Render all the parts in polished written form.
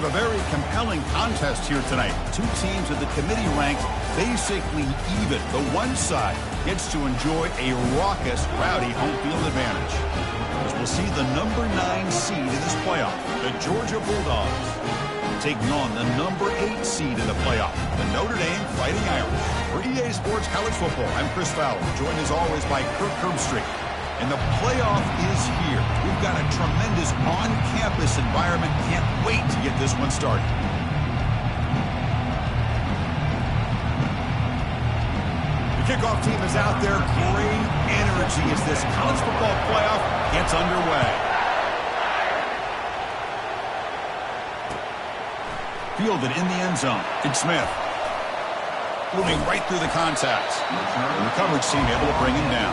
a very compelling contest here tonight. Two teams of the committee ranked basically even. The one side gets to enjoy a raucous, rowdy home field advantage. As we'll see the number 9 seed in this playoff, the Georgia Bulldogs, taking on the number 8 seed in the playoff, the Notre Dame Fighting Irish. For EA Sports College Football, I'm Chris Fowler, joined as always by Kirk Herbstreit. And the playoff is here. We've got a tremendous on-campus environment. Can't wait to get this one started. The kickoff team is out there. Great energy as this college football playoff gets underway. Fielded in the end zone. It's Smith. Moving right through the contacts. And the coverage team able to bring him down.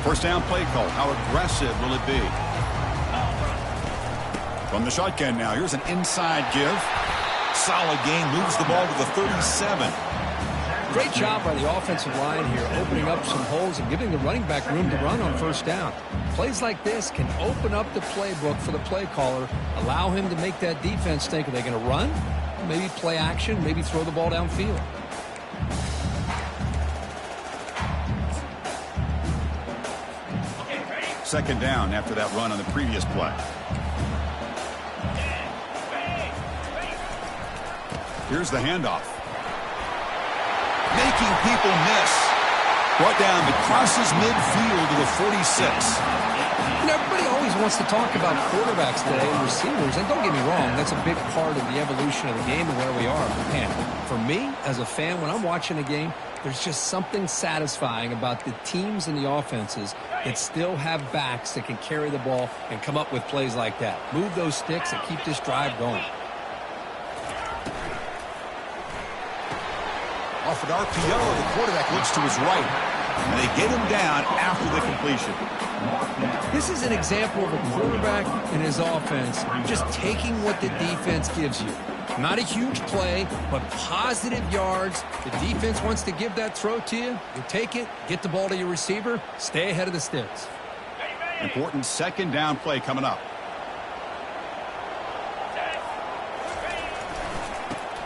First down play call. How aggressive will it be? From the shotgun now. Here's an inside give. Solid gain. Moves the ball to the 37. Great job by the offensive line here, opening up some holes and giving the running back room to run on first down. Plays like this can open up the playbook for the play caller, allow him to make that defense think, are they going to run? Maybe play action, maybe throw the ball downfield. Second down after that run on the previous play. Here's the handoff. Making people miss. Brought down, but crosses midfield to the 46. You know, everybody always wants to talk about quarterbacks today and receivers, and don't get me wrong, that's a big part of the evolution of the game and where we are. But man, for me, as a fan, when I'm watching a game, there's just something satisfying about the teams and the offenses that still have backs that can carry the ball and come up with plays like that. Move those sticks and keep this drive going. Off an RPO, the quarterback looks to his right, and they get him down after the completion. This is an example of a quarterback and his offense just taking what the defense gives you. Not a huge play, but positive yards. The defense wants to give that throw to you. You take it, get the ball to your receiver, stay ahead of the sticks. Important second down play coming up.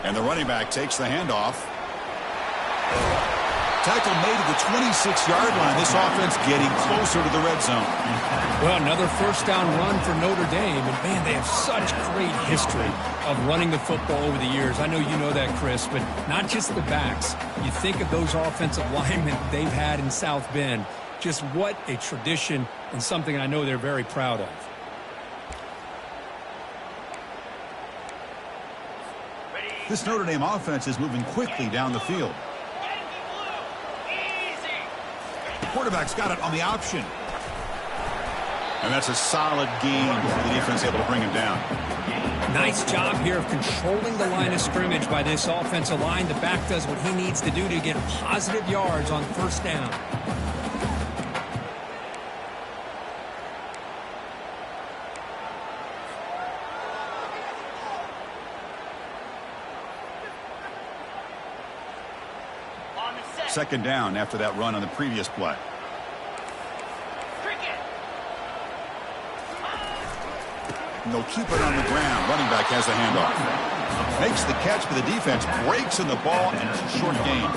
And the running back takes the handoff. Tackle made at the 26-yard line. This offense getting closer to the red zone. Well, another first down run for Notre Dame. And, man, they have such great history of running the football over the years. I know you know that, Chris, but not just the backs. You think of those offensive linemen they've had in South Bend. Just what a tradition and something I know they're very proud of. This Notre Dame offense is moving quickly down the field. Quarterback's got it on the option. And that's a solid gain. The defense able to bring him down. Nice job here of controlling the line of scrimmage by this offensive line. The back does what he needs to do to get positive yards on first down. Second down after that run on the previous play. And they'll keep it on the ground. Running back has the handoff. Makes the catch, but the defense breaks in the ball and it's a short gain.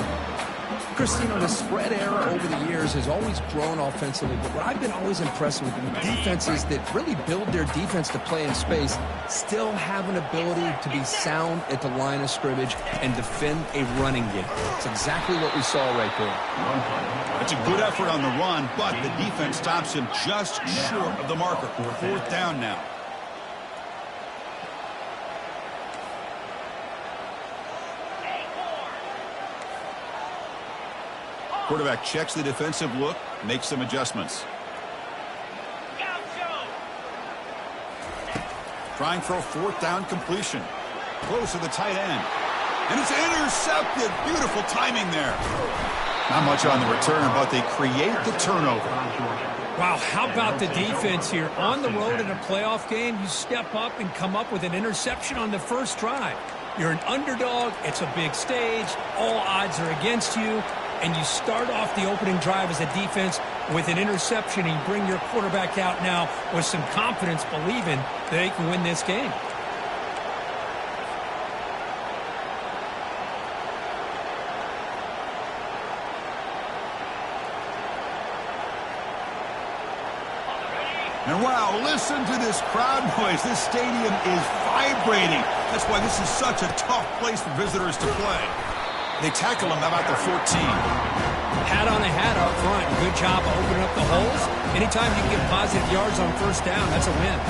Chris, you know, the spread era over the years has always grown offensively, but what I've been always impressed with defenses that really build their defense to play in space still have an ability to be sound at the line of scrimmage and defend a running game. It's exactly what we saw right there. It's a good effort on the run, but the defense stops him just short of the marker. Fourth down now. Quarterback checks the defensive look, makes some adjustments. Trying for a fourth down completion. Close to the tight end. And it's intercepted. Beautiful timing there. Not much on the return, but they create the turnover. Wow, how about the defense here? On the road in a playoff game, you step up and come up with an interception on the first drive. You're an underdog. It's a big stage. All odds are against you. And you start off the opening drive as a defense with an interception, and you bring your quarterback out now with some confidence, believing that they can win this game. And wow, listen to this crowd noise. This stadium is vibrating. That's why this is such a tough place for visitors to play. They tackle him about the 14. Hat on a hat up front. Good job opening up the holes. Anytime you can get positive yards on first down, that's a win.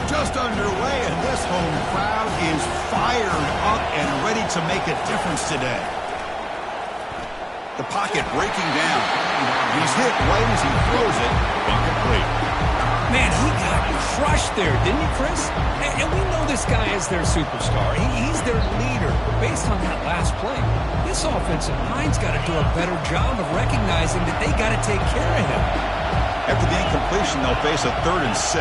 Just underway, and this home crowd is fired up and ready to make a difference today. The pocket breaking down. He's hit right as he throws it. Incomplete. Man, he got crushed there, didn't he, Chris? And we know this guy is their superstar. He's their leader. But based on that last play, this offensive line's got to do a better job of recognizing that they got to take care of him. After the incompletion, they'll face a 3rd and 6.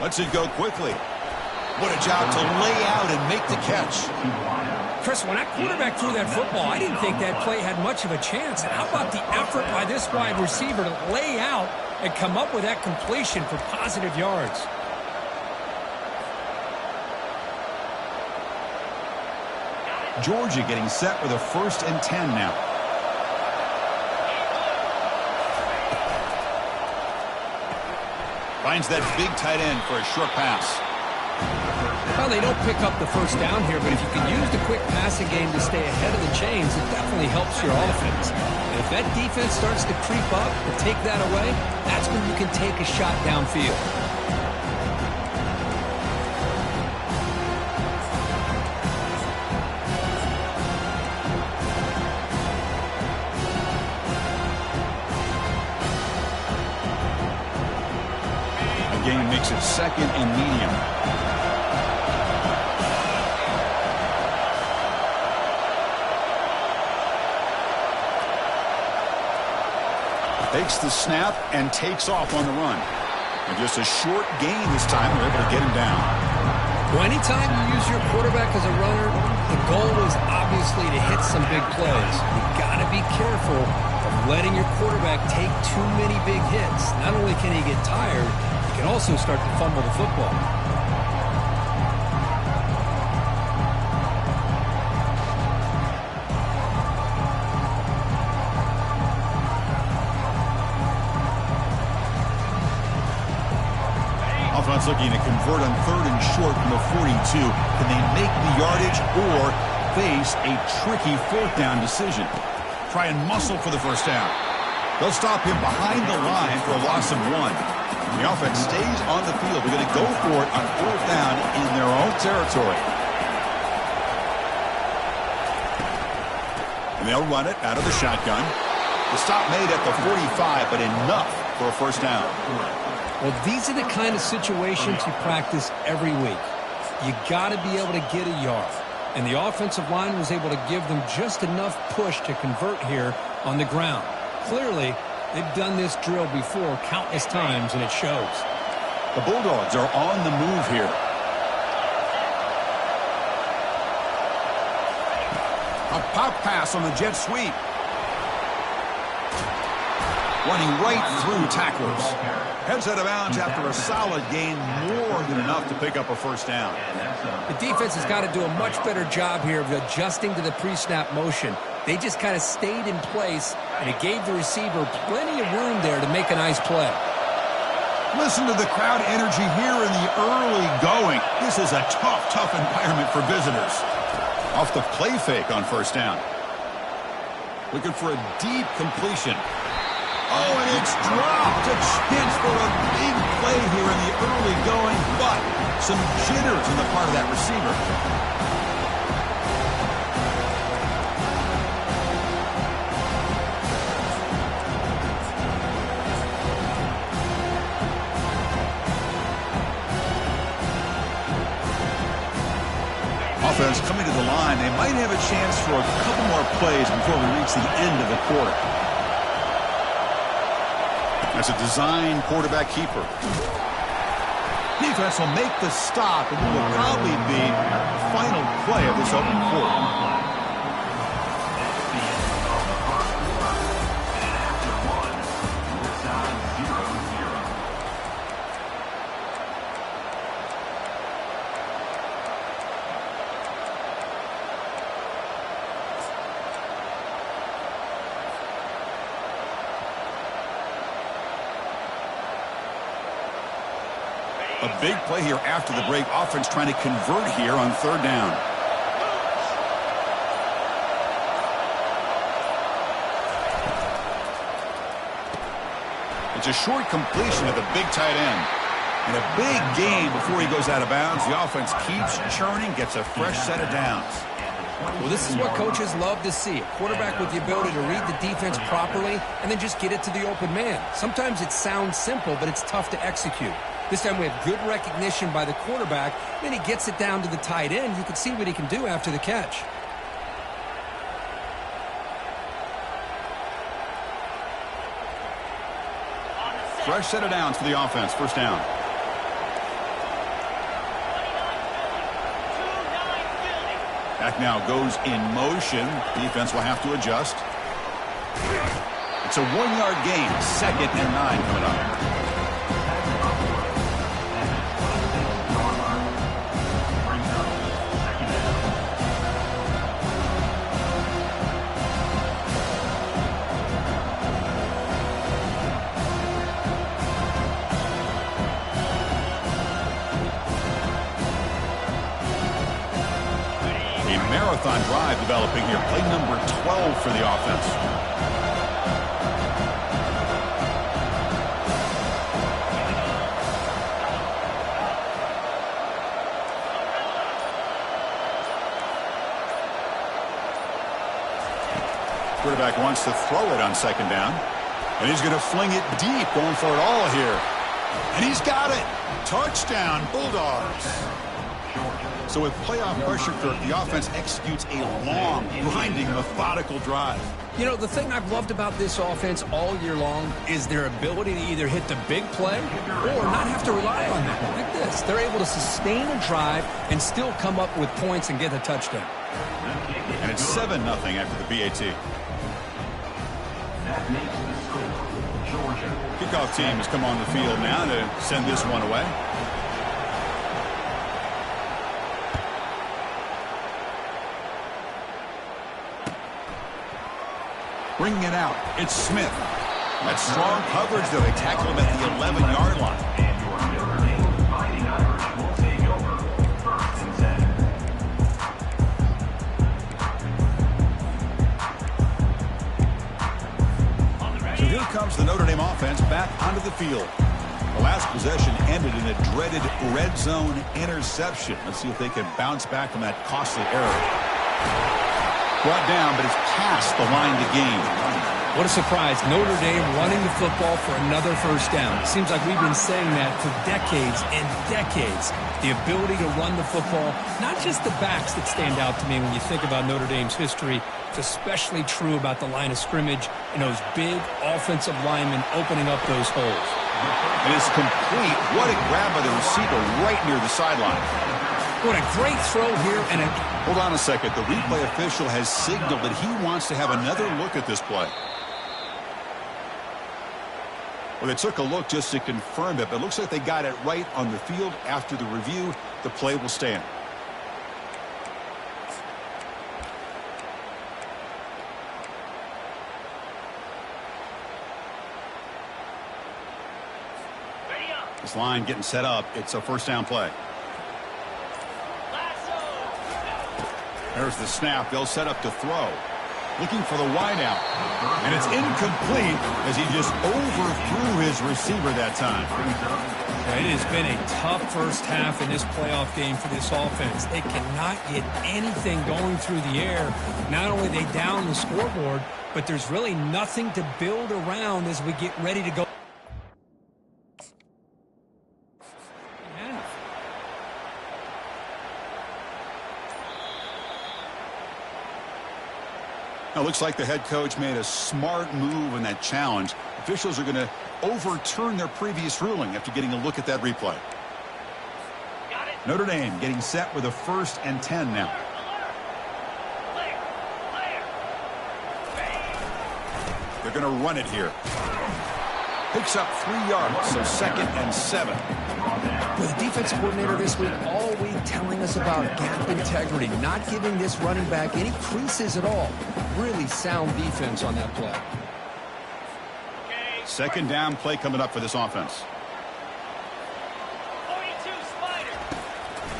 Lets it go quickly. What a job to lay out and make the catch. Chris, when that quarterback threw that football, I didn't think that play had much of a chance. And how about the effort by this wide receiver to lay out and come up with that completion for positive yards? Georgia getting set with a 1st and 10 now. Finds that big tight end for a short pass. Well, they don't pick up the first down here, but if you can use the quick passing game to stay ahead of the chains, it definitely helps your offense. And if that defense starts to creep up and take that away, that's when you can take a shot downfield. Game makes it 2nd and medium. Takes the snap and takes off on the run. And just a short gain this time. They're able to get him down. Well, anytime you use your quarterback as a runner, the goal is obviously to hit some big plays. You've got to be careful of letting your quarterback take too many big hits. Not only can he get tired, he can also start to fumble the football. Offense looking to convert on 3rd and short from the 42. Can they make the yardage or face a tricky 4th down decision? Try and muscle for the first down. They'll stop him behind the line for a loss of 1. The offense stays on the field. They're going to go for it on 4th down in their own territory. And they'll run it out of the shotgun. The stop made at the 45, but enough for a first down. Well, these are the kind of situations you practice every week. You got to be able to get a yard. And the offensive line was able to give them just enough push to convert here on the ground. Clearly, they've done this drill before countless times, and it shows. The Bulldogs are on the move here. A pop pass on the jet sweep. Running right through tacklers. Heads out of bounds after a solid gain, more than enough to pick up a first down. The defense has got to do a much better job here of adjusting to the pre-snap motion. They just kind of stayed in place, and it gave the receiver plenty of room there to make a nice play. Listen to the crowd energy here in the early going. This is a tough environment for visitors. Off the play fake on first down. Looking for a deep completion. Oh, and it's dropped. A chance for a big play here in the early going, but some jitters on the part of that receiver. the line. They might have a chance for a couple more plays before we reach the end of the quarter. That's a design quarterback keeper. Defense will make the stop, and will probably be the final play of this open quarter. A big play here after the break. Offense trying to convert here on third down. It's a short completion of the big tight end. And a big gain before he goes out of bounds. The offense keeps churning, gets a fresh set of downs. Well, this is what coaches love to see. A quarterback with the ability to read the defense properly and then just get it to the open man. Sometimes it sounds simple, but it's tough to execute. This time we have good recognition by the quarterback. Then he gets it down to the tight end. You can see what he can do after the catch. Fresh set of downs for the offense. First down. Back now goes in motion. Defense will have to adjust. It's a 1-yard gain. 2nd and 9 coming up. Marathon drive developing here. Play number 12 for the offense. Quarterback wants to throw it on 2nd down. And he's going to fling it deep, going for it all here. And he's got it. Touchdown, Bulldogs. So with playoff pressure, Kirk, the offense executes a long, grinding, methodical drive. You know, the thing I've loved about this offense all year long is their ability to either hit the big play or not have to rely on that. Like this. They're able to sustain a drive and still come up with points and get a touchdown. And it's 7-0 after the PAT. Kickoff team has come on the field now to send this one away. Bringing it out, it's Smith. That's strong coverage, though. They tackle him at the 11-yard line. So here comes the Notre Dame offense back onto the field. The last possession ended in a dreaded red zone interception. Let's see if they can bounce back from that costly error. Brought down, but it's past the line to gain. What a surprise. Notre Dame running the football for another first down. It seems like we've been saying that for decades and decades. The ability to run the football, not just the backs that stand out to me when you think about Notre Dame's history. It's especially true about the line of scrimmage and those big offensive linemen opening up those holes. It is complete. What a grab by the receiver right near the sideline. What a great throw here. And hold on a second. The replay official has signaled that he wants to have another look at this play. Well, they took a look just to confirm it, but it looks like they got it right on the field. After the review, the play will stand. This line getting set up. It's a first down play. There's the snap. They'll set up to throw. Looking for the wideout. And it's incomplete as he just overthrew his receiver that time. It has been a tough first half in this playoff game for this offense. They cannot get anything going through the air. Not only they down the scoreboard, but there's really nothing to build around as we get ready to go. Now, it looks like the head coach made a smart move in that challenge. Officials are going to overturn their previous ruling after getting a look at that replay. Notre Dame getting set with a 1st and 10 now. They're going to run it here. Picks up 3 yards, so 2nd and 7. With the defensive coordinator this week, all week telling us about gap integrity, not giving this running back any creases at all. Really sound defense on that play. 2nd down play coming up for this offense.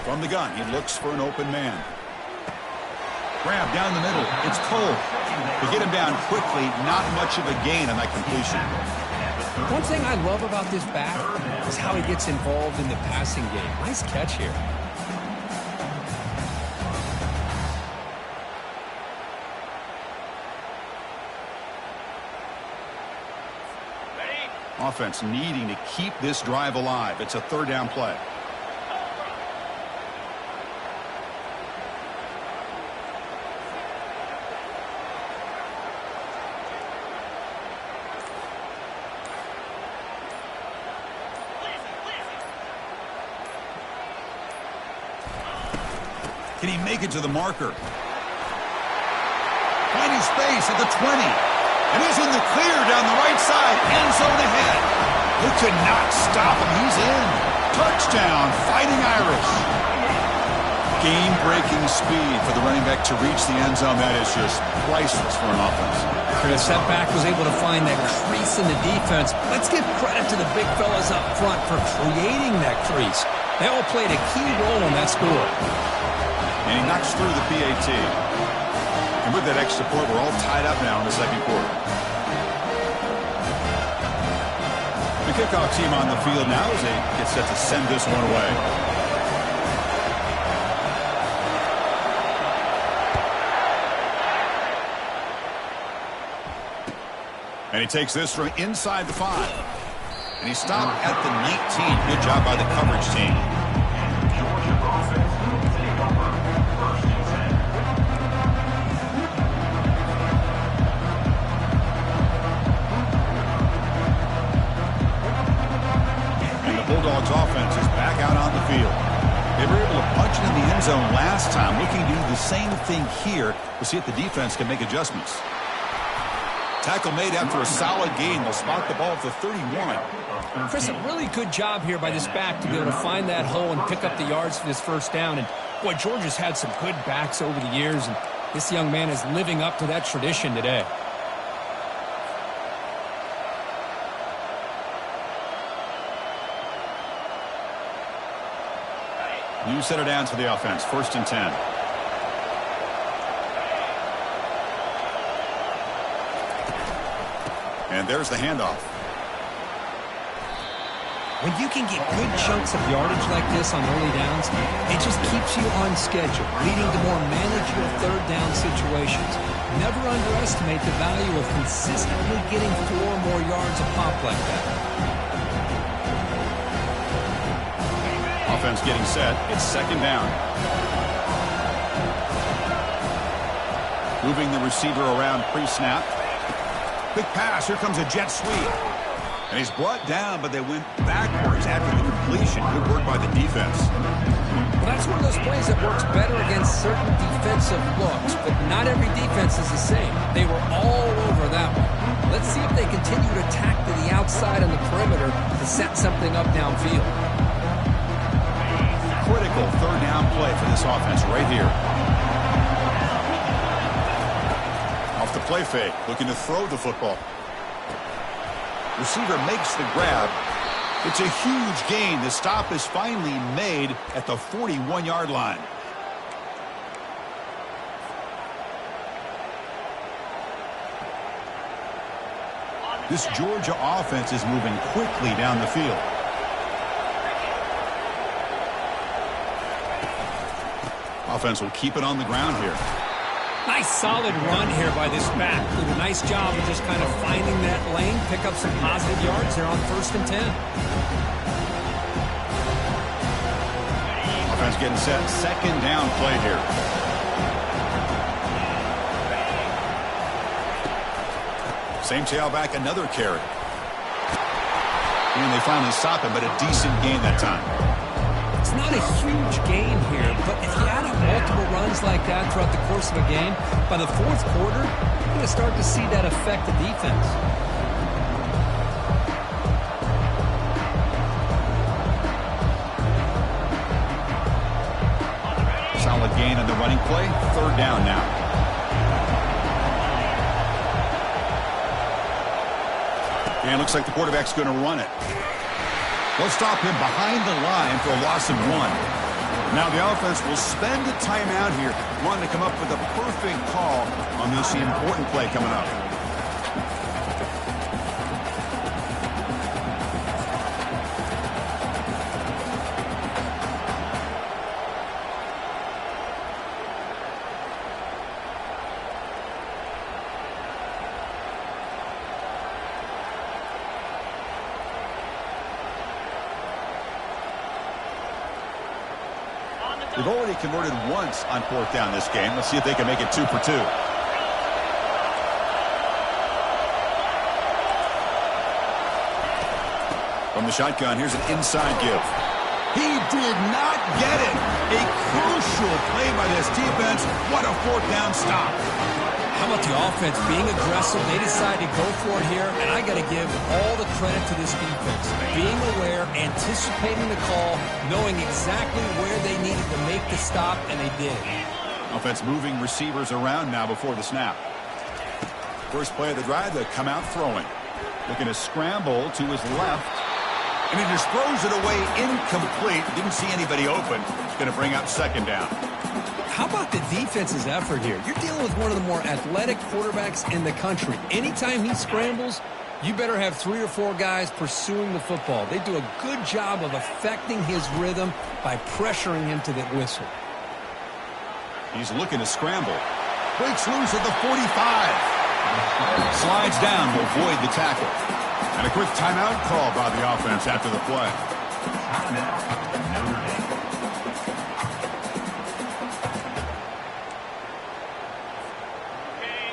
From the gun, he looks for an open man. Grab down the middle. It's Cole. To get him down quickly, not much of a gain on that completion. One thing I love about this back is how he gets involved in the passing game. Nice catch here. Offense needing to keep this drive alive. It's a 3rd down play. Can he make it to the marker? Finding space at the 20. And he's in the clear down the right side. End zone ahead. They could not stop him. He's in. Touchdown, Fighting Irish. Game-breaking speed for the running back to reach the end zone. That is just priceless for an offense. Chris, that back was able to find that crease in the defense. Let's give credit to the big fellas up front for creating that crease. They all played a key role in that score. And he knocks through the PAT. And with that extra point, we're all tied up now in the 2nd quarter. The kickoff team on the field now as they get set to send this one away. And he takes this from inside the 5. And he stopped at the 19. Good job by the coverage team. Bulldogs offense is back out on the field. They were able to punch it in the end zone last time, looking to do the same thing here to see if the defense can make adjustments. Tackle made after a solid gain. They'll spot the ball at the 31. Chris, a really good job here by this back to be able to find that hole and pick up the yards for this 1st down. And boy, Georgia's had some good backs over the years, and this young man is living up to that tradition today. New set of downs for the offense. 1st and 10. And there's the handoff. When you can get good chunks of yardage like this on early downs, it just keeps you on schedule, leading to more manageable 3rd down situations. Never underestimate the value of consistently getting 4 more yards a pop like that. Offense getting set. It's 2nd down. Moving the receiver around pre-snap. Quick pass. Here comes a jet sweep. And he's brought down, but they went backwards after the completion. Good work by the defense. Well, that's one of those plays that works better against certain defensive looks, but not every defense is the same. They were all over that one. Let's see if they continue to attack to the outside on the perimeter to set something up downfield. Critical 3rd down play for this offense right here. Off the play fake, looking to throw the football. Receiver makes the grab. It's a huge gain. The stop is finally made at the 41-yard line. This Georgia offense is moving quickly down the field. Offense will keep it on the ground here. Nice solid run here by this back. Did a nice job of just kind of finding that lane, pick up some positive yards there on 1st and 10. Offense getting set. 2nd down play here. Same tailback, another carry. And they finally stop him, but a decent gain that time. It's not a huge gain here, but if you add up multiple runs like that throughout the course of a game, by the fourth quarter, you're going to start to see that affect the defense. Solid gain on the running play. Third down now. And looks like the quarterback's going to run it. They'll stop him behind the line for a loss of 1. Now the offense will spend a timeout here, wanting to come up with a perfect call on this important play coming up. They've already converted once on fourth down this game. Let's see if they can make it 2 for 2. From the shotgun, here's an inside give. He did not get it. A crucial play by this defense. What a fourth down stop. How about the offense being aggressive? They decided to go for it here, and I got to give all the credit to this defense. Being aware, anticipating the call, knowing exactly where they needed to make the stop, and they did. Offense moving receivers around now before the snap. First play of the drive, they come out throwing. Looking to scramble to his left. And he just throws it away incomplete. Didn't see anybody open. It's going to bring up second down. How about the defense's effort here? You're dealing with one of the more athletic quarterbacks in the country. Anytime he scrambles, you better have 3 or 4 guys pursuing the football. They do a good job of affecting his rhythm by pressuring him to the whistle. He's looking to scramble. Breaks loose at the 45. Slides down to avoid the tackle. And a quick timeout call by the offense after the play.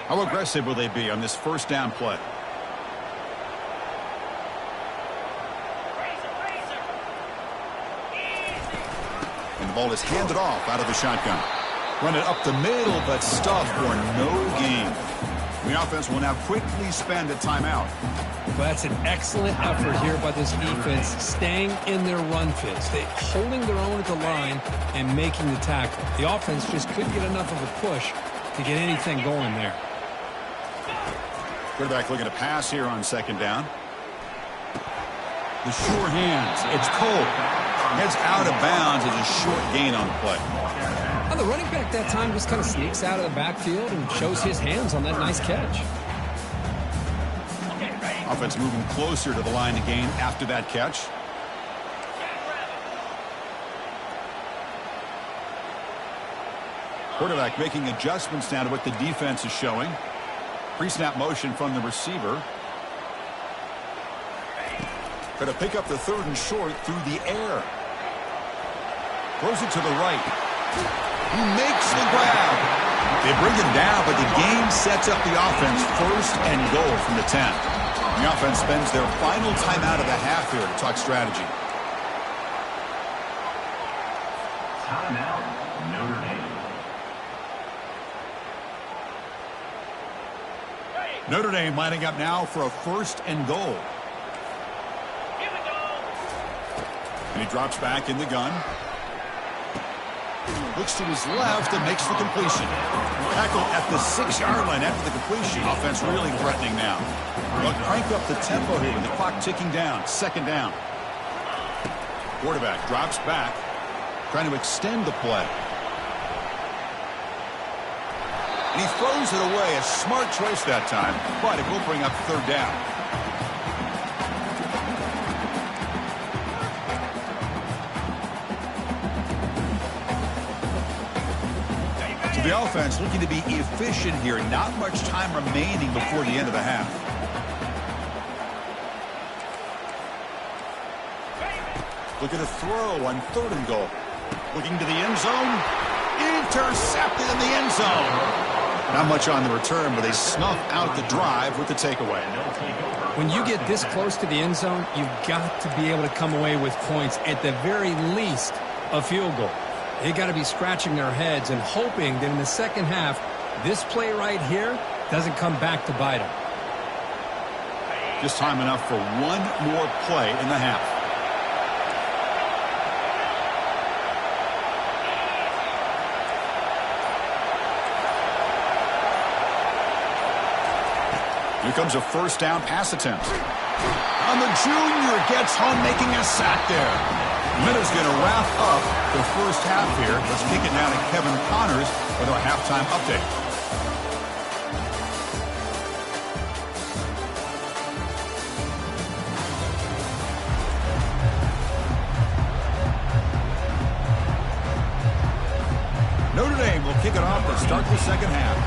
How aggressive will they be on this first down play? And the ball is handed off out of the shotgun. Run it up the middle, but stuffed for no gain. The offense will now quickly spend a timeout. Well, that's an excellent effort here by this defense, staying in their run fits. They're holding their own at the line and making the tackle. The offense just couldn't get enough of a push to get anything going there. Quarterback looking to pass here on second down. The sure hands. It's Cole. Heads out of bounds as a short gain on the play. Well, the running back that time just kind of sneaks out of the backfield and shows his hands on that nice catch. Offense moving closer to the line to gain after that catch. Quarterback making adjustments now to what the defense is showing. Pre-snap motion from the receiver. Going to pick up the third and short through the air. Throws it to the right. He makes the grab. They bring him down, but the game sets up the offense first and goal from the 10. The offense spends their final timeout of the half here to talk strategy. Timeout, Notre Dame. Notre Dame lining up now for a first and goal. And he drops back in the gun. Looks to his left and makes the completion. Tackle at the 6-yard line after the completion. Offense really threatening now. They'll crank up the tempo here with the clock ticking down. Second down. Quarterback drops back, trying to extend the play. And he throws it away. A smart choice that time, but it will bring up third down. So the offense looking to be efficient here. Not much time remaining before the end of the half. Looking to throw on third and goal. Looking to the end zone. Intercepted in the end zone. Not much on the return, but they snuff out the drive with the takeaway. When you get this close to the end zone, you've got to be able to come away with points, at the very least, a field goal. They got to be scratching their heads and hoping that in the second half, this play right here doesn't come back to bite them. Just time enough for one more play in the half. Here comes a first down pass attempt. And the junior gets home, making a sack there. Minna's going to wrap up the first half here. Let's kick it now to Kevin Connors with our halftime update. Notre Dame will kick it off to start the second half.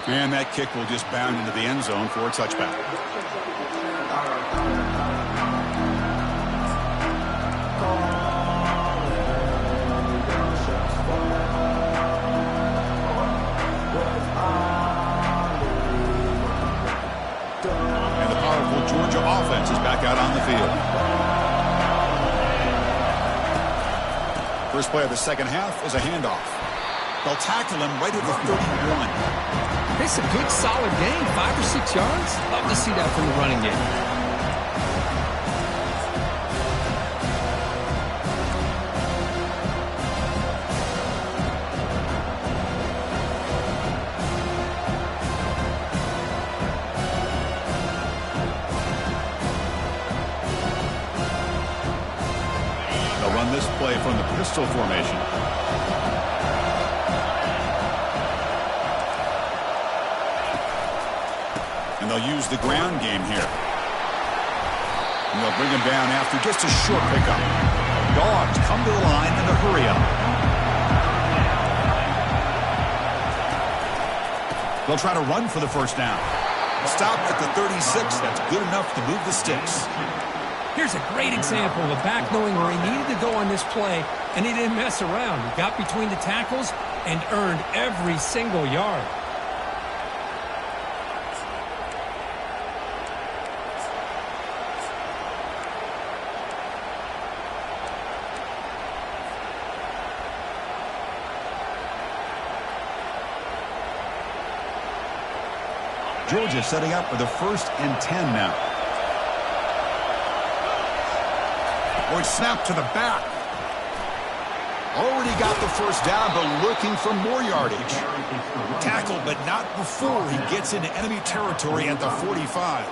And that kick will just bound into the end zone for a touchback. And the powerful Georgia offense is back out on the field. First play of the second half is a handoff. They'll tackle him right at the 31. It's a good, solid game, 5 or 6 yards. Love to see that from the running game. They'll run this play from the pistol formation. And they'll use the ground game here. And they'll bring him down after just a short pickup. Dogs come to the line in a hurry up. They'll try to run for the first down. Stop at the 36. That's good enough to move the sticks. Here's a great example of a back knowing where he needed to go on this play, and he didn't mess around. He got between the tackles and earned every single yard. Georgia setting up for the 1st and 10 now. Or it's snapped to the back. Already got the first down, but looking for more yardage. Tackled, but not before he gets into enemy territory at the 45.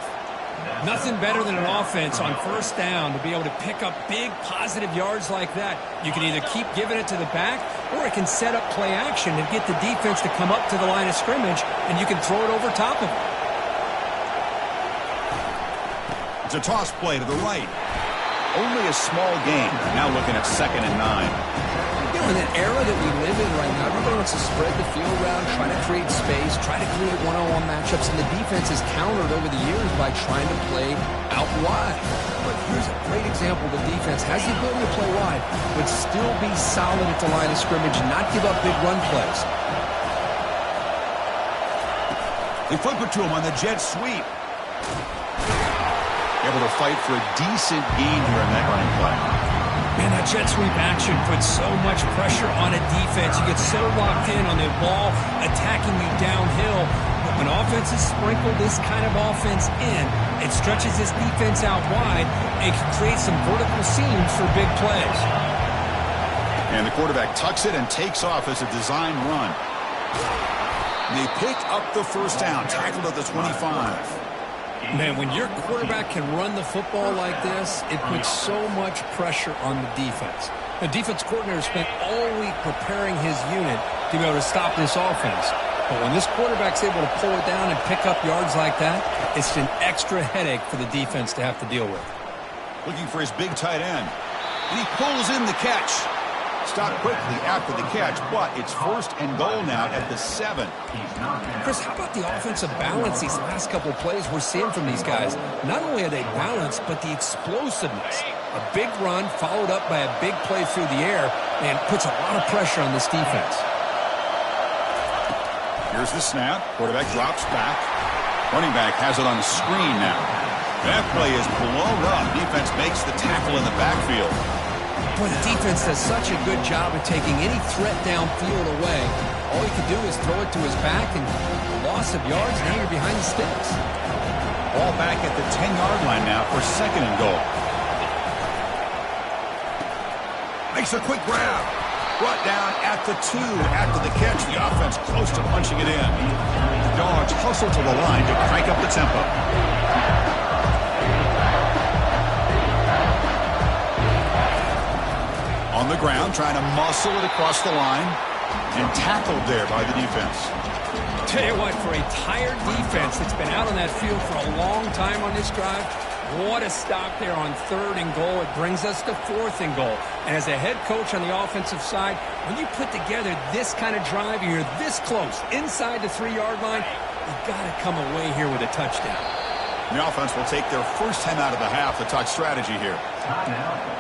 Nothing better than an offense on first down to be able to pick up big positive yards like that. You can either keep giving it to the back, or it can set up play action and get the defense to come up to the line of scrimmage, and you can throw it over top of it. It's a toss play to the right. Only a small gain. Now looking at 2nd and 9. You know, in an era that we live in right now, everybody wants to spread the field around, try to create space, try to create one-on-one matchups, and the defense has countered over the years by trying to play out wide. But here's a great example. The defense has the ability to play wide, but still be solid at the line of scrimmage and not give up big run plays. They flip it to him on the jet sweep. Able to fight for a decent gain here in that running play. Man, that jet sweep action puts so much pressure on a defense. You get so locked in on the ball attacking you downhill. But when offenses sprinkle this kind of offense in, it stretches this defense out wide and can create some vertical seams for big plays. And the quarterback tucks it and takes off as a design run. They pick up the first down, tackled at the 25. Man, when your quarterback can run the football like this, it puts so much pressure on the defense. The defense coordinator spent all week preparing his unit to be able to stop this offense. But when this quarterback's able to pull it down and pick up yards like that, it's an extra headache for the defense to have to deal with. Looking for his big tight end. And he pulls in the catch. Stopped quickly after the catch, but it's 1st and goal now at the 7. Chris, how about the offensive balance these last couple of plays we're seeing from these guys? Not only are they balanced, but the explosiveness. A big run followed up by a big play through the air and puts a lot of pressure on this defense. Here's the snap. Quarterback drops back. Running back has it on the screen now. That play is blown up. Defense makes the tackle in the backfield. Boy, the defense does such a good job of taking any threat downfield away. All he could do is throw it to his back, and loss of yards, now you're behind the sticks. Ball back at the 10-yard line now for 2nd and goal. Makes a quick grab. Brought down at the 2 after the catch. The offense close to punching it in. The Dogs hustle to the line to crank up the tempo. On the ground, trying to muscle it across the line. And tackled there by the defense. Tell you what, for a tired defense that's been out on that field for a long time on this drive, what a stop there on 3rd and goal. It brings us to 4th and goal. And as a head coach on the offensive side, when you put together this kind of drive and you're this close inside the 3-yard line, you've got to come away here with a touchdown. The offense will take their first time out of the half to talk strategy here. Timeout.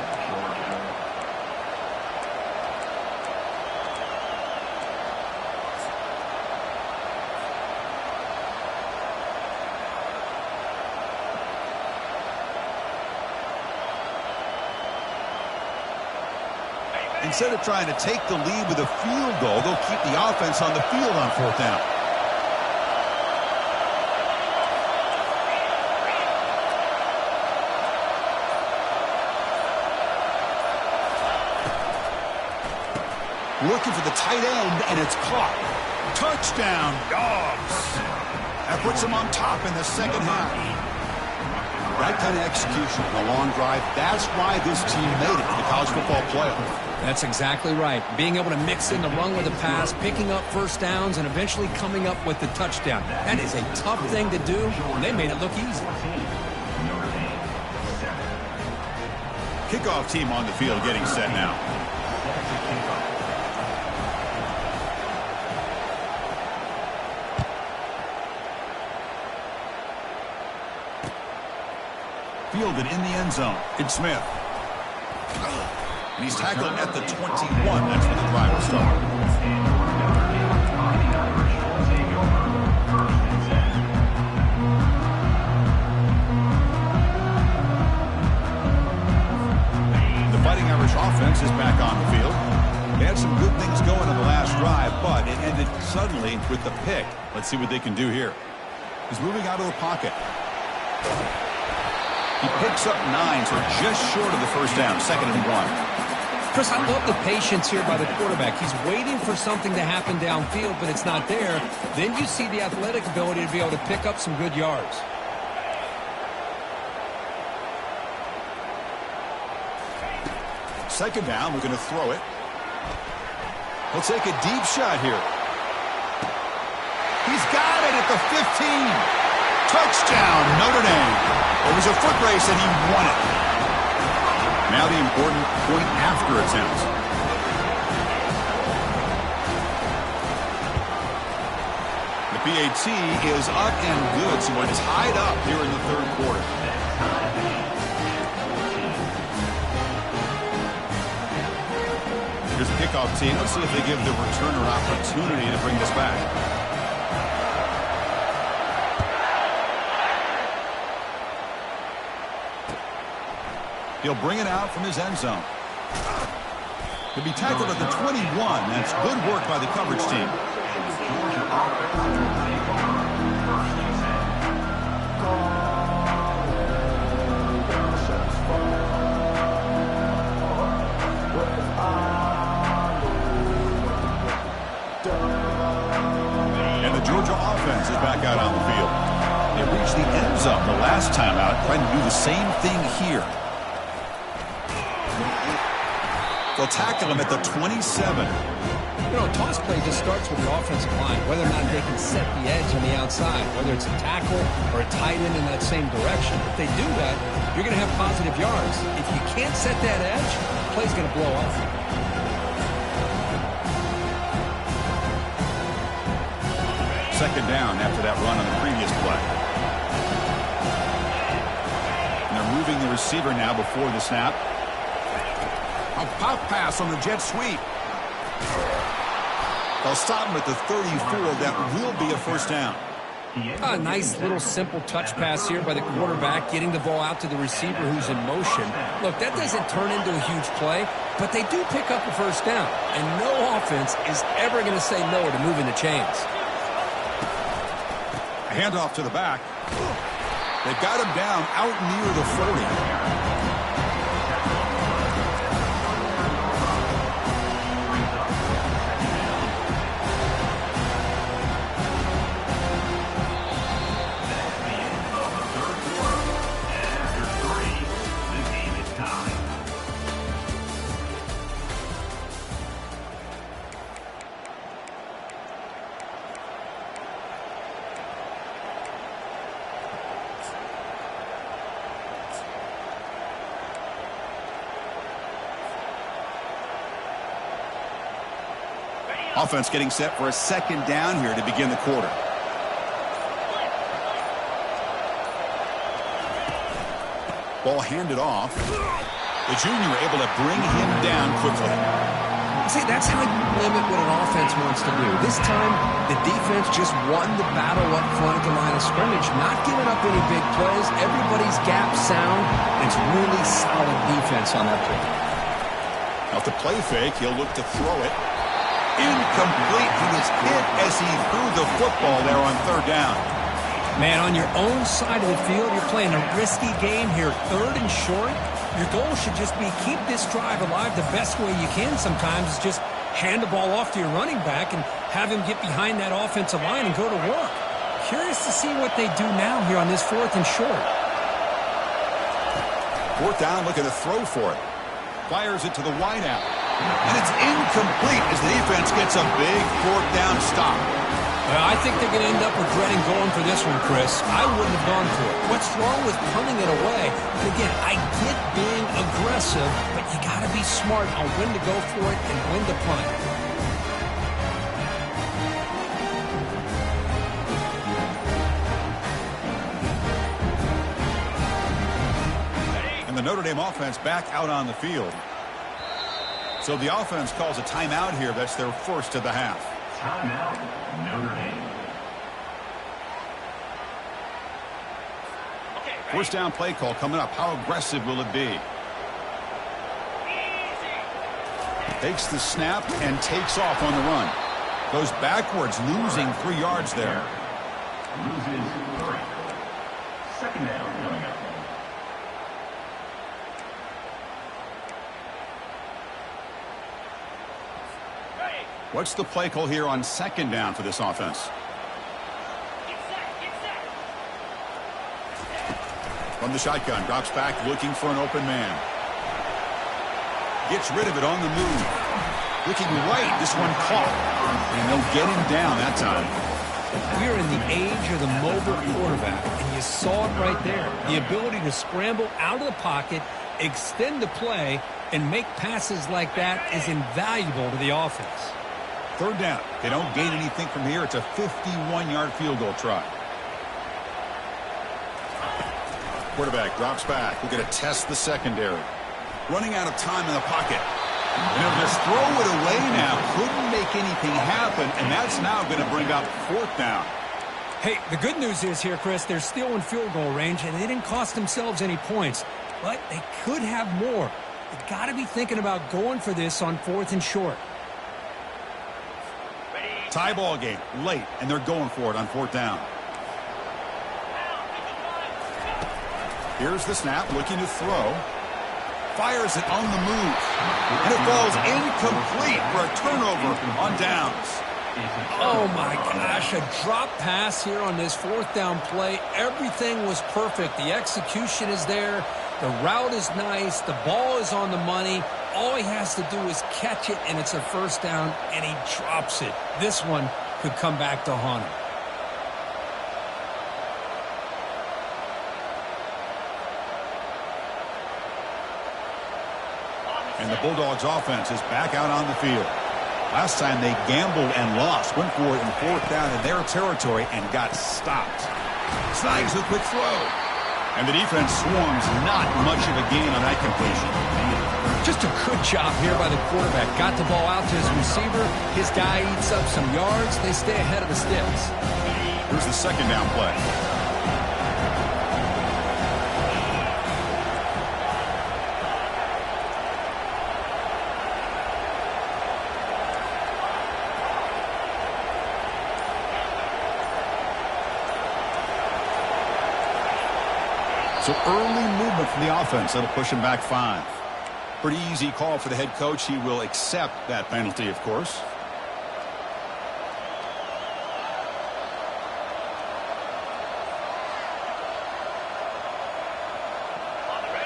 Instead of trying to take the lead with a field goal, they'll keep the offense on the field on 4th down. Looking for the tight end, and it's caught. Touchdown, Dogs. That puts them on top in the 2nd half. That kind of execution, a long drive, that's why this team made it to the college football playoff. That's exactly right. Being able to mix in the run with the pass, picking up first downs, and eventually coming up with the touchdown. That is a tough thing to do, and they made it look easy. Kickoff team on the field getting set now. Fielded in the end zone. It's Smith. And he's tackled at the 21. That's when the drive will start. The Fighting Irish offense is back on the field. They had some good things going on the last drive, but it ended suddenly with the pick. Let's see what they can do here. He's moving out of the pocket. He picks up 9, so just short of the first down, 2nd and 1. Chris, I love the patience here by the quarterback. He's waiting for something to happen downfield, but it's not there. Then you see the athletic ability to be able to pick up some good yards. Second down, we're going to throw it. He'll take a deep shot here. He's got it at the 15. Touchdown, Notre Dame. It was a foot race, and he won it. Now the important point after attempt. The PAT is up and good, so we're tied up here in the 3rd quarter. Here's the kickoff team. Let's see if they give the returner an opportunity to bring this back. He'll bring it out from his end zone. He'll be tackled at the 21. That's good work by the coverage team. And the Georgia offense is back out on the field. They reached the end zone the last time out, trying to do the same thing here. They'll tackle him at the 27. You know, a toss play just starts with the offensive line, whether or not they can set the edge on the outside, whether it's a tackle or a tight end in that same direction. If they do that, you're going to have positive yards. If you can't set that edge, the play's going to blow off. second down after that run on the previous play. And they're moving the receiver now before the snap. A pop pass on the jet sweep. They'll stop him at the 34. That will be a first down. A nice little simple touch pass here by the quarterback, getting the ball out to the receiver who's in motion. Look, that doesn't turn into a huge play, but they do pick up a first down, and no offense is ever going to say no to moving the chains. A handoff to the back. They've got him down out near the 40. Offense getting set for a second down here to begin the quarter. Ball handed off. The junior able to bring him down quickly. See, that's how you limit what an offense wants to do. This time, the defense just won the battle up front at the line of scrimmage, not giving up any big plays. Everybody's gap sound. It's really solid defense on that play. Now, to play fake, he'll look to throw it. Incomplete. He was hit as he threw the football there on third down. Man, on your own side of the field, you're playing a risky game here. Third and short. Your goal should just be keep this drive alive the best way you can sometimes is just hand the ball off to your running back and have him get behind that offensive line and go to work. Curious to see what they do now here on this fourth and short. Fourth down, looking to throw for it. Fires it to the wideout. And it's incomplete as the defense gets a big fourth down stop. Well, I think they're going to end up regretting going for this one, Chris. I wouldn't have gone for it. What's wrong with punting it away? And again, I get being aggressive, but you got to be smart on when to go for it and when to punt. And the Notre Dame offense back out on the field. So the offense calls a timeout here. That's their first of the half. Timeout, Notre Dame. First down play call coming up. How aggressive will it be? Takes the snap and takes off on the run. Goes backwards, losing 3 yards there. Loses 3. Second down coming up. What's the play call here on second down for this offense? From the shotgun, drops back, looking for an open man. Gets rid of it on the move. Looking right, this one caught. And they'll get him down that time. We're in the age of the mobile quarterback, and you saw it right there. The ability to scramble out of the pocket, extend the play, and make passes like that is invaluable to the offense. Third down. They don't gain anything from here. It's a 51-yard field goal try. Quarterback drops back. We're going to test the secondary. Running out of time in the pocket. And they'll just throw it away now. Couldn't make anything happen, and that's now going to bring up fourth down. Hey, the good news is here, Chris, they're still in field goal range, and they didn't cost themselves any points. But they could have more. They've got to be thinking about going for this on fourth and short. Tie ball game, late, and they're going for it on fourth down. Here's the snap, looking to throw. Fires it on the move. And it falls incomplete for a turnover on downs. Oh, my gosh, a drop pass here on this fourth down play. Everything was perfect. The execution is there. The route is nice. The ball is on the money. All he has to do is catch it, and it's a first down, and he drops it. This one could come back to haunt him. And the Bulldogs offense is back out on the field. Last time they gambled and lost. Went for it in 4th down in their territory and got stopped. Snags a quick throw. And the defense swarms. Not much of a gain on that completion. Just a good job here by the quarterback. Got the ball out to his receiver. His guy eats up some yards. They stay ahead of the sticks. Here's the 2nd down play. So early movement from the offense. That'll push him back 5. Pretty easy call for the head coach. He will accept that penalty, of course.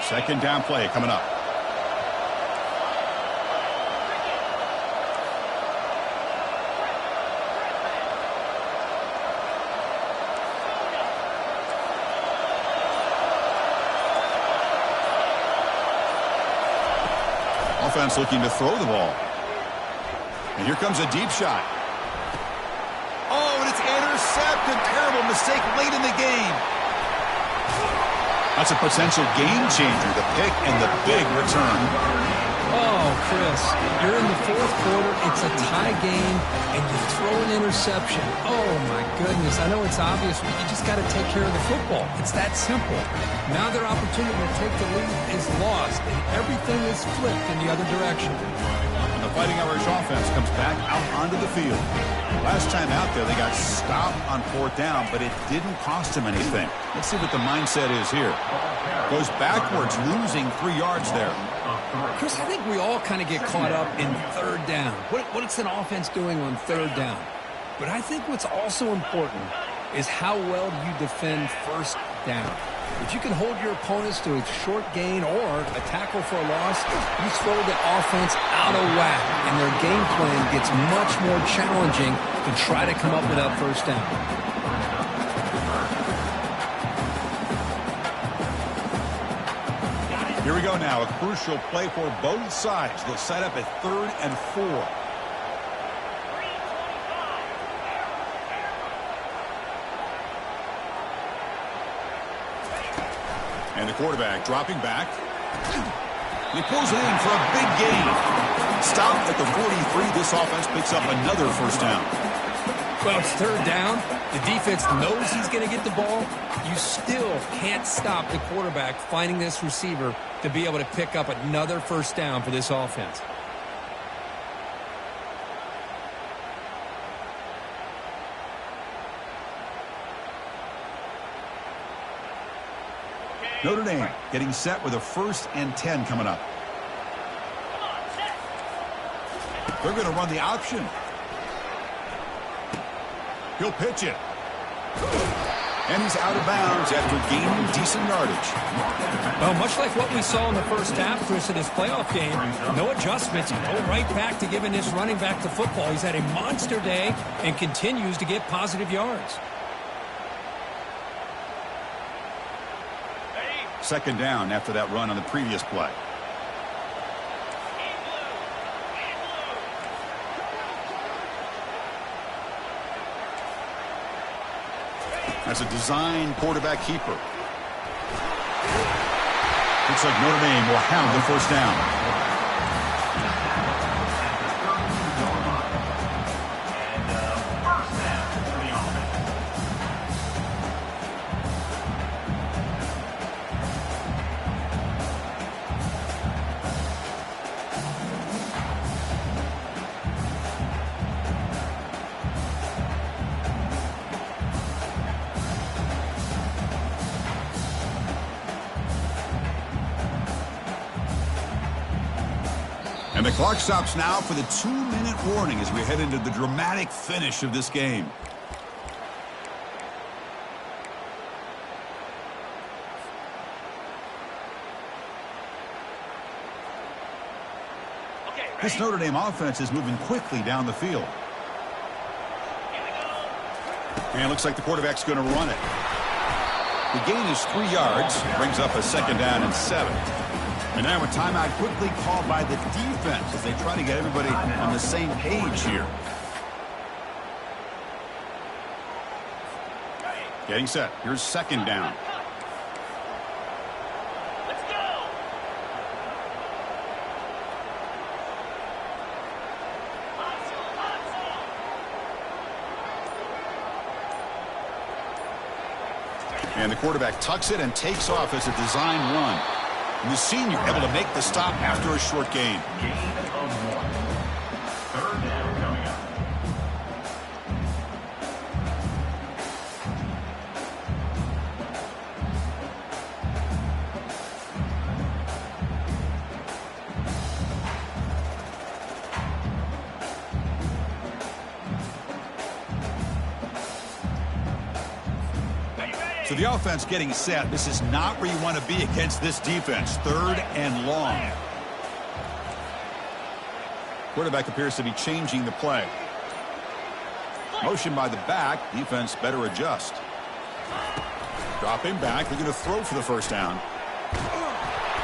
Second down play coming up. Offense looking to throw the ball. And here comes a deep shot. Oh, and it's intercepted. Terrible mistake late in the game. That's a potential game changer, the pick and the big return. Oh, Chris, you're in the 4th quarter. It's a tie game, and you throw an interception. Oh, my goodness. I know it's obvious, but you just got to take care of the football. It's that simple. Now their opportunity to take the lead is lost, and everything is flipped in the other direction. And the Fighting Irish offense comes back out onto the field. Last time out there, they got stopped on 4th down, but it didn't cost them anything. Let's see what the mindset is here. Goes backwards, losing 3 yards there. Chris, I think we all kind of get caught up in 3rd down. What's an offense doing on 3rd down? But I think what's also important is how well you defend 1st down. If you can hold your opponents to a short gain or a tackle for a loss, you throw the offense out of whack, and their game plan gets much more challenging to try to come up with that 1st down. Here we go now, a crucial play for both sides. They'll set up at 3rd and 4. And the quarterback dropping back. He pulls it in for a big gain. Stopped at the 43. This offense picks up another 1st down. Well, it's 3rd down. The defense knows he's going to get the ball. You still can't stop the quarterback finding this receiver to be able to pick up another 1st down for this offense. Notre Dame getting set with a 1st and 10 coming up. They're going to run the option. He'll pitch it. And he's out of bounds after gaining decent yardage. Well, much like what we saw in the 1st half, Chris, in his playoff game, no adjustments. Go right back to giving this running back the football. He's had a monster day and continues to get positive yards. 2nd down after that run on the previous play. That's a design quarterback keeper. Looks like Notre Dame will have the 1st down. And the clock stops now for the 2-minute warning as we head into the dramatic finish of this game. This Notre Dame offense is moving quickly down the field. And it looks like the quarterback's going to run it. The gain is 3 yards, brings up a 2nd down and 7. And now a timeout quickly called by the defense as they try to get everybody on the same page here. Getting set. Here's second down. Let's go. And the quarterback tucks it and takes off as a design run. And the senior able to make the stop after a short gain. Gain of 1. Third down coming up. So the offense getting set. This is not where you want to be against this defense. Third and long. Quarterback appears to be changing the play. Motion by the back. Defense better adjust. Dropping back. They're going to throw for the first down.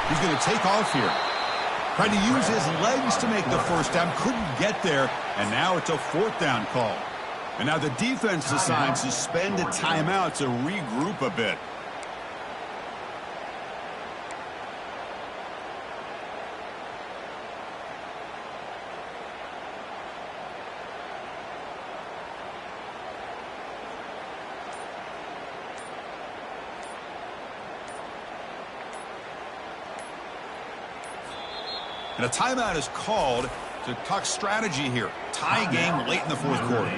He's going to take off here. Tried to use his legs to make the first down. Couldn't get there. And now it's a fourth down call. And now the defense decides to spend a timeout to regroup a bit. And a timeout is called to talk strategy here. Tie game late in the fourth quarter.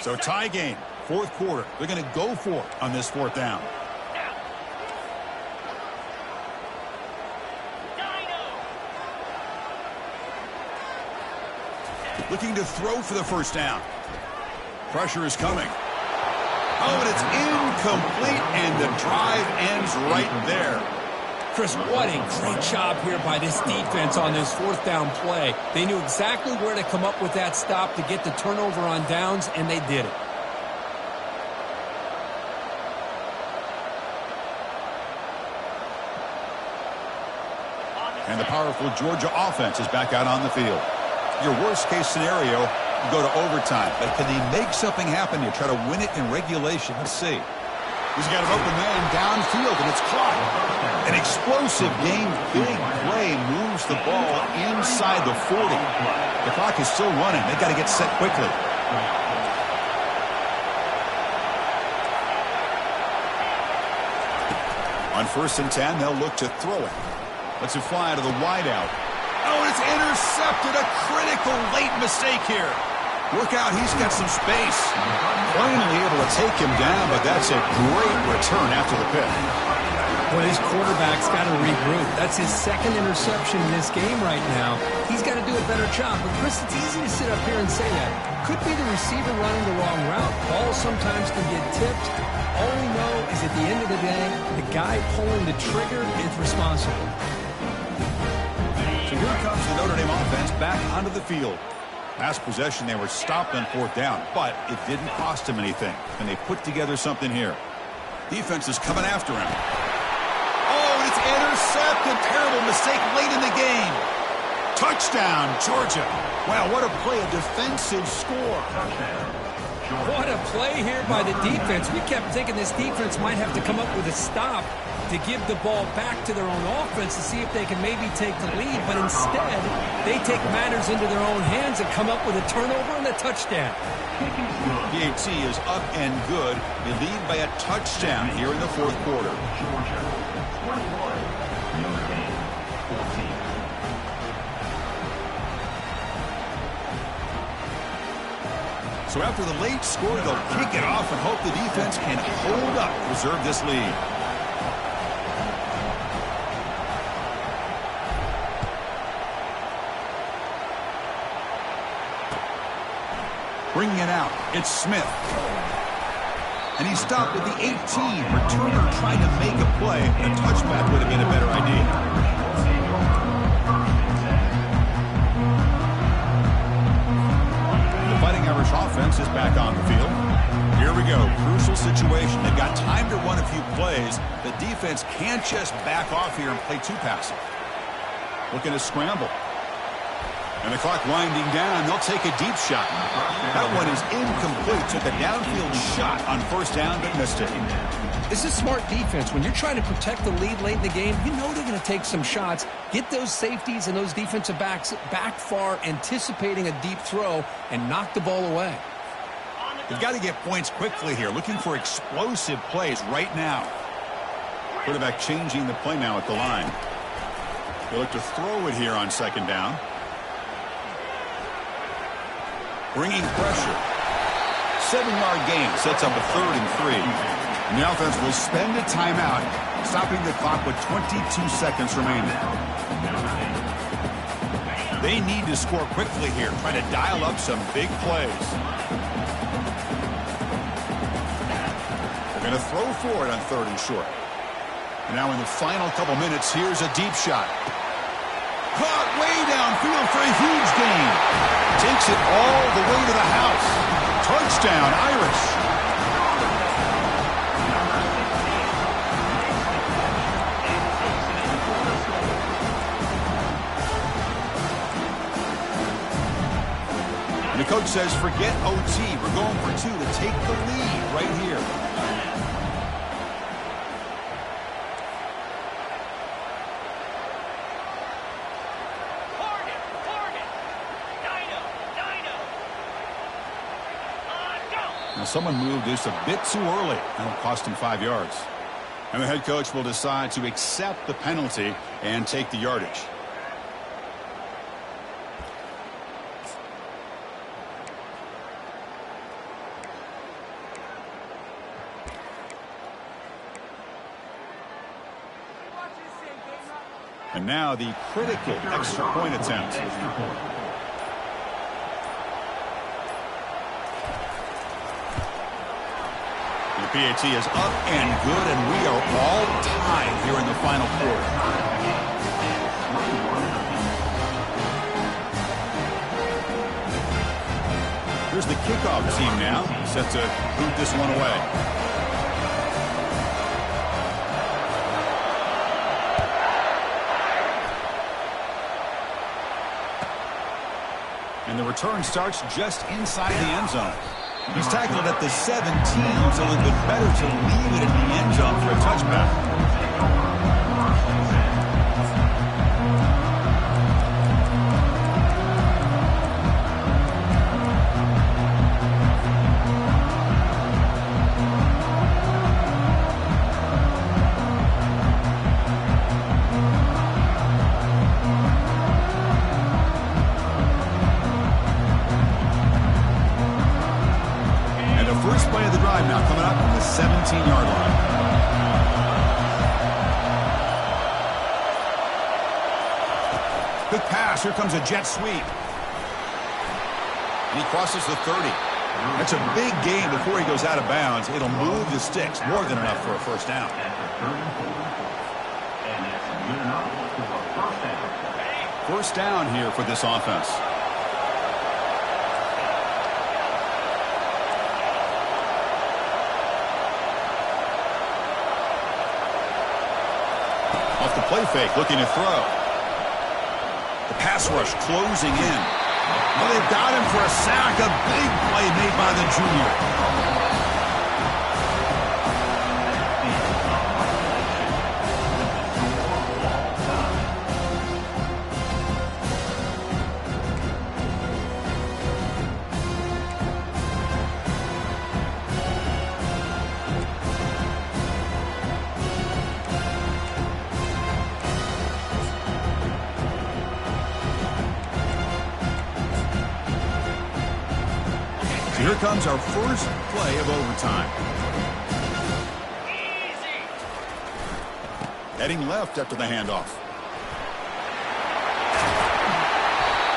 So tie game, fourth quarter. They're going to go for it on this fourth down. Looking to throw for the first down. Pressure is coming. Oh, and it's incomplete, and the drive ends right there. Chris, what a great job here by this defense on this fourth down play. They knew exactly where to come up with that stop to get the turnover on downs, and they did it. And the powerful Georgia offense is back out on the field. Your worst-case scenario, you go to overtime. But can they make something happen here? Try to win it in regulation. Let's see. He's got an open man downfield, and it's caught. An explosive game, big play, moves the ball inside the 40. The clock is still running. They've got to get set quickly. On 1st and 10, they'll look to throw it. Lets it fly to the wideout. Oh, and it's intercepted. A critical late mistake here. Look out, he's got some space. Finally able to take him down, but that's a great return after the pick. Well, his quarterback's got to regroup. That's his second interception in this game right now. He's got to do a better job. But, Chris, it's easy to sit up here and say that. Could be the receiver running the wrong route. Balls sometimes can get tipped. All we know is at the end of the day, the guy pulling the trigger is responsible. So here comes the Notre Dame offense back onto the field. Last possession, they were stopped on fourth down, but it didn't cost them anything. And they put together something here. Defense is coming after him. Oh, it's intercepted. Terrible mistake late in the game. Touchdown, Georgia. Wow, what a play, a defensive score. What a play here by the defense. We kept thinking this defense might have to come up with a stop to give the ball back to their own offense to see if they can maybe take the lead. But instead, they take matters into their own hands and come up with a turnover and a touchdown. PAT is up and good. They lead by a touchdown here in the fourth quarter. Georgia 21, Notre Dame 14. So after the late score, they'll kick it off and hope the defense can hold up, preserve this lead. Bringing it out, it's Smith. And he stopped at the 18. Returner trying to make a play. A touchback would have been a better idea. The Fighting Irish offense is back on the field. Here we go. Crucial situation. They've got time to run a few plays. The defense can't just back off here and play too passive. Looking to scramble. And the clock winding down. They'll take a deep shot. That one is incomplete. Took a downfield shot on first down, but missed it. This is smart defense. When you're trying to protect the lead late in the game, you know they're going to take some shots. Get those safeties and those defensive backs back far, anticipating a deep throw, and knock the ball away. They've got to get points quickly here. Looking for explosive plays right now. Quarterback changing the play now at the line. They look to throw it here on second down. Bringing pressure. 7-yard gain sets up a 3rd and 3. And the offense will spend a timeout, stopping the clock with 22 seconds remaining. They need to score quickly here, trying to dial up some big plays. They're going to throw for it on 3rd and short. And now in the final couple minutes, here's a deep shot. Caught way downfield for a huge gain. Takes it all the way to the house. Touchdown, Irish. And the coach says, forget OT. We're going for 2 to take the lead right here. Now someone moved this a bit too early. That'll cost him 5 yards. And the head coach will decide to accept the penalty and take the yardage. And now the critical extra point attempt. The PAT is up and good, and we are all tied here in the final quarter. Here's the kickoff team now, set to boot this one away. And the return starts just inside the end zone. He's tackled it at the 17, so it would have been better to leave it in the end zone for a touchback. First play of the drive now coming up from the 17-yard line. Good pass. Here comes a jet sweep. And he crosses the 30. That's a big gain before he goes out of bounds. It'll move the sticks. More than enough for a first down. First down here for this offense. Off the play fake, looking to throw. The pass rush closing in. Well, they've got him for a sack. A big play made by the junior. Here comes our first play of overtime. Heading left after the handoff.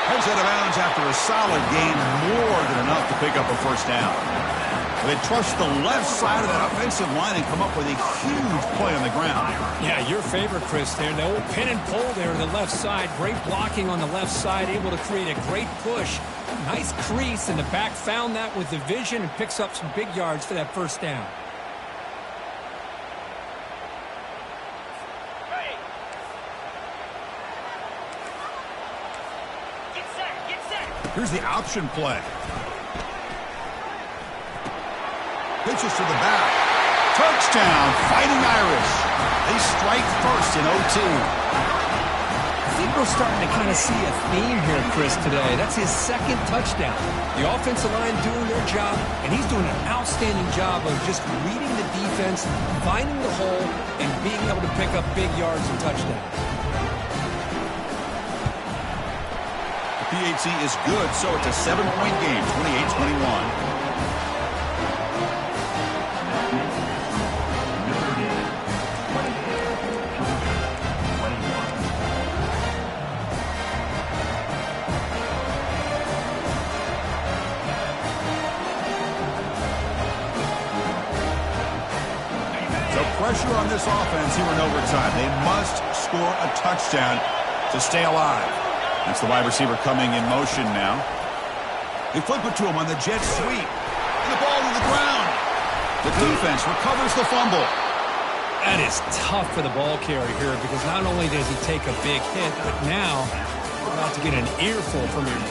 Heads out of bounds after a solid gain, more than enough to pick up a first down. They trust the left side of that offensive line and come up with a huge play on the ground. Yeah, your favorite, Chris, there. The old pin and pull there on the left side. Great blocking on the left side, able to create a great push. Nice crease, and the back found that with the vision and picks up some big yards for that first down. Here's the option play. Pitches to the back. Touchdown, Fighting Irish. They strike first in OT. I think we're starting to kind of see a theme here, Chris, today. That's his second touchdown. The offensive line doing their job, and he's doing an outstanding job of just reading the defense, finding the hole, and being able to pick up big yards and touchdowns. PAT is good, so it's a 7-point game, 28-21. So pressure on this offense here in overtime. They must score a touchdown to stay alive. That's the wide receiver coming in motion now. They flip it to him on the jet sweep. And the ball to the ground. The defense recovers the fumble. That is tough for the ball carrier here because not only does he take a big hit, but now you're about to get an earful from your